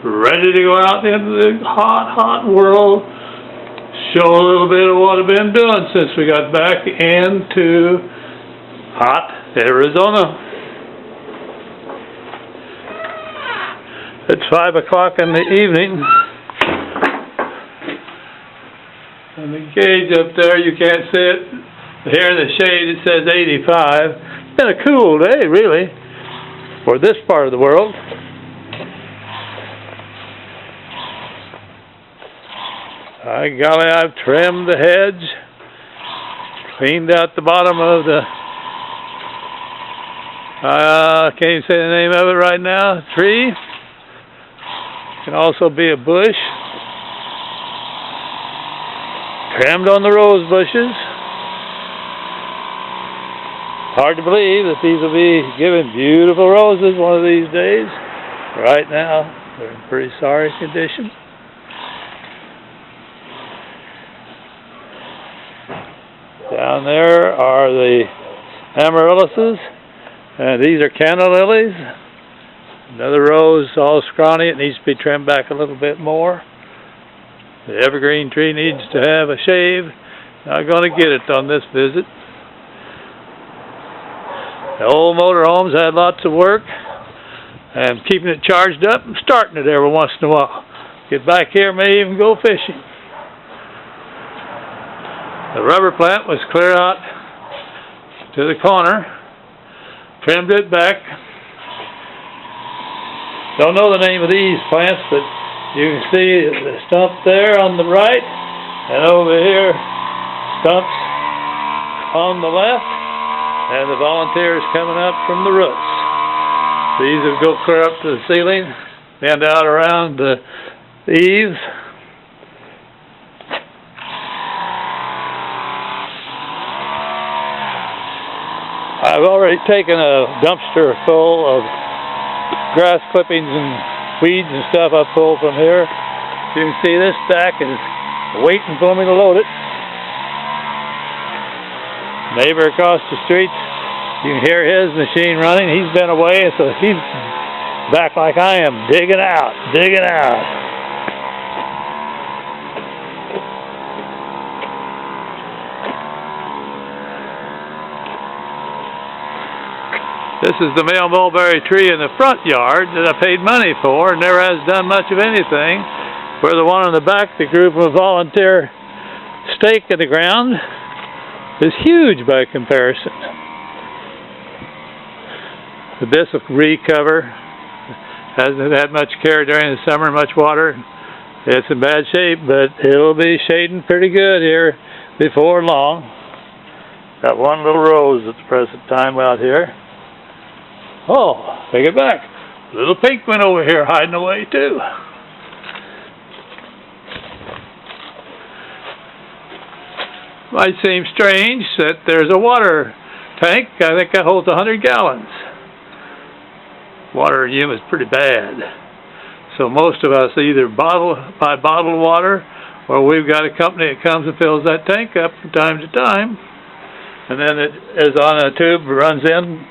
ready to go out into the hot, hot world, show a little bit of what I've been doing since we got back into hot Arizona. It's 5 o'clock in the evening, and the gauge up there, you can't see it. Here in the shade it says 85. It's been a cool day, really, for this part of the world. By golly, I've trimmed the hedge, cleaned out the bottom of the, I can't even say the name of it right now, tree. Can also be a bush. Trimmed on the rose bushes. Hard to believe that these will be giving beautiful roses one of these days. Right now, they're in pretty sorry condition. Down there are the amaryllises, and these are canna lilies. Another rose, all scrawny, it needs to be trimmed back a little bit more. The evergreen tree needs to have a shave. Not going to get it on this visit. The old motorhomes had lots of work, and keeping it charged up and starting it every once in a while. Get back here, may even go fishing. The rubber plant was clear out to the corner, trimmed it back. Don't know the name of these plants, but you can see the stump there on the right, and over here, stumps on the left, and the volunteers coming up from the roots. These will go clear up to the ceiling, bend out around the eaves. I've already taken a dumpster full of grass clippings and weeds and stuff I pulled from here. You can see this stack is waiting for me to load it. Neighbor across the street, you can hear his machine running. He's been away, so he's back like I am, digging out, digging out. This is the male mulberry tree in the front yard that I paid money for and never has done much of anything. Where the one in the back, the group of volunteer stake in the ground, is huge by comparison. This will recover. Hasn't had much care during the summer, much water. It's in bad shape, but it'll be shading pretty good here before long. Got one little rose at the present time out here. Oh, take it back. Little pink one over here hiding away too. Might seem strange that there's a water tank. I think that holds 100 gallons. Water in Yuma is pretty bad. So most of us either buy bottled water, or we've got a company that comes and fills that tank up from time to time. And then it is on a tube, runs in,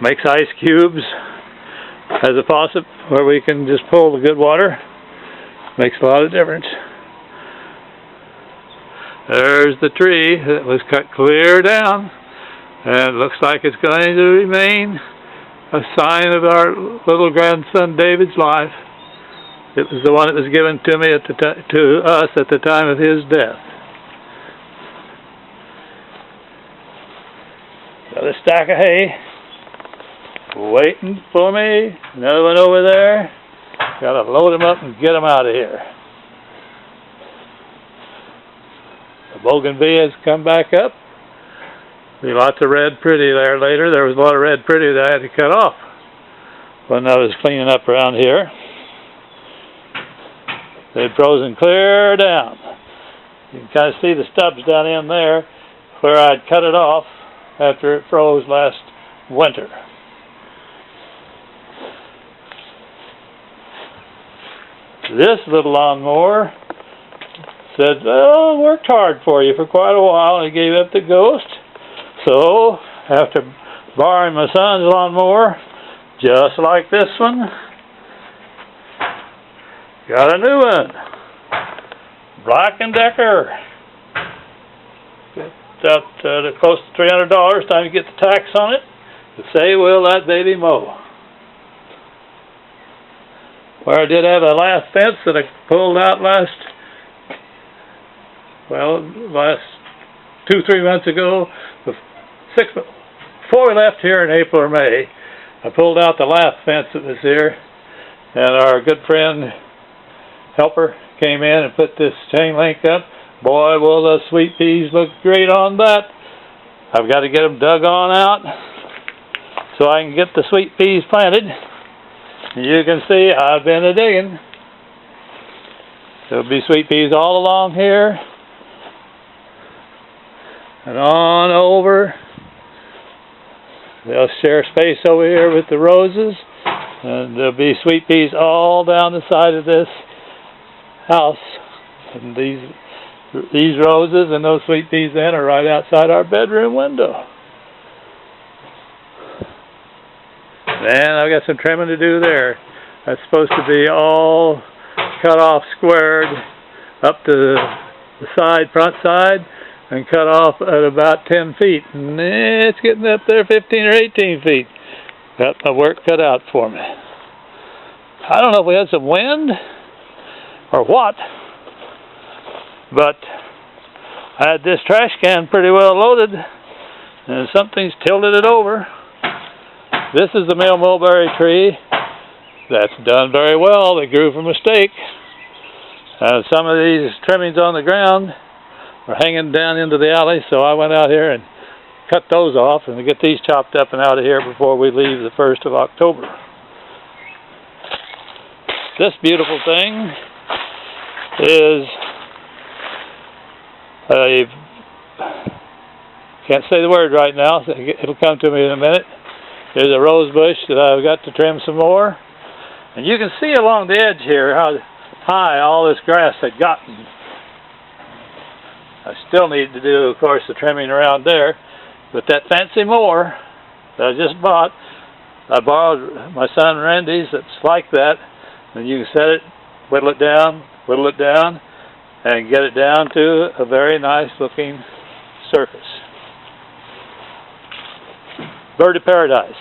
makes ice cubes, has a faucet where we can just pull the good water. Makes a lot of difference. There's the tree that was cut clear down, and it looks like it's going to remain a sign of our little grandson David's life. It was the one that was given to me to us at the time of his death. Another stack of hay waiting for me. Another one over there. Gotta load them up and get them out of here. The bougainvilleas come back up. Be lots of red pretty there later. There was a lot of red pretty that I had to cut off when I was cleaning up around here. They'd frozen clear down. You can kind of see the stubs down in there where I'd cut it off after it froze last winter. This little lawnmower said, well, I worked hard for you for quite a while, and he gave up the ghost. So, after borrowing my son's lawnmower, just like this one, Got a new one. Black & Decker. It's out close to $300. Time to get the tax on it. To say, will that baby mow? Where I did have a last fence that I pulled out last 2-3 months ago, before we left here in April or May, I pulled out the last fence that was here, and our good friend Helper came in and put this chain link up. Boy, will the sweet peas look great on that. I've got to get them dug on out so I can get the sweet peas planted. You can see I've been a-digging. There'll be sweet peas all along here and on over. They'll share space over here with the roses, and there'll be sweet peas all down the side of this house. And these roses and those sweet peas then are right outside our bedroom window. And I've got some trimming to do there. That's supposed to be all cut off squared up to the front side, and cut off at about 10 feet. And it's getting up there 15 or 18 feet. Got my work cut out for me. I don't know if we had some wind or what, but I had this trash can pretty well loaded, and something's tilted it over. This is the male mulberry tree that's done very well. They grew from a stake. Some of these trimmings on the ground are hanging down into the alley, so I went out here and cut those off and get these chopped up and out of here before we leave the 1st of October. This beautiful thing is can't say the word right now, so it'll come to me in a minute. There's a rose bush that I've got to trim some more. And you can see along the edge here how high all this grass had gotten. I still need to do, of course, the trimming around there. But that fancy mower that I just bought, I borrowed my son Randy's that's like that. And you can set it, whittle it down, and get it down to a very nice looking surface. Bird of paradise.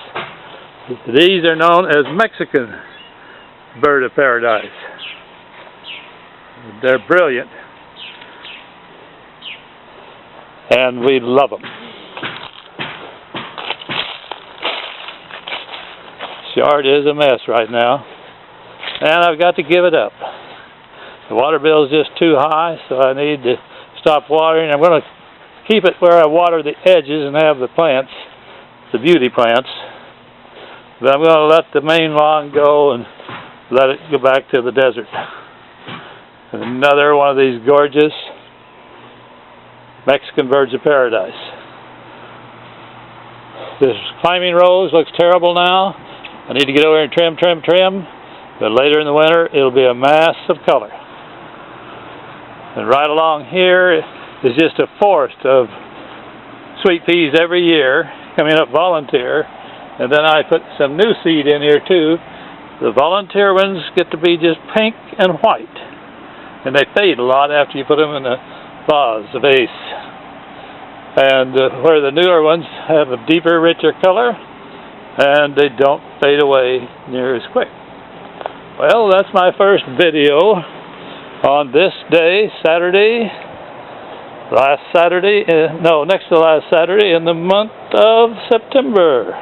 These are known as Mexican bird of paradise. They're brilliant, and we love them. This yard is a mess right now, and I've got to give it up. The water bill is just too high, so I need to stop watering. I'm going to keep it where I water the edges and have the plants, the beauty plants, but I'm going to let the main lawn go and let it go back to the desert. Another one of these gorgeous Mexican birds of paradise. This climbing rose looks terrible now. I need to get over here and trim, but later in the winter it'll be a mass of color. And right along here is just a forest of sweet peas every year coming up volunteer, and then I put some new seed in here too. The volunteer ones get to be just pink and white, and they fade a lot after you put them in a vase. And where the newer ones have a deeper, richer color, and they don't fade away near as quick. Well, that's my first video on this day, Saturday, next to last Saturday in the month of September.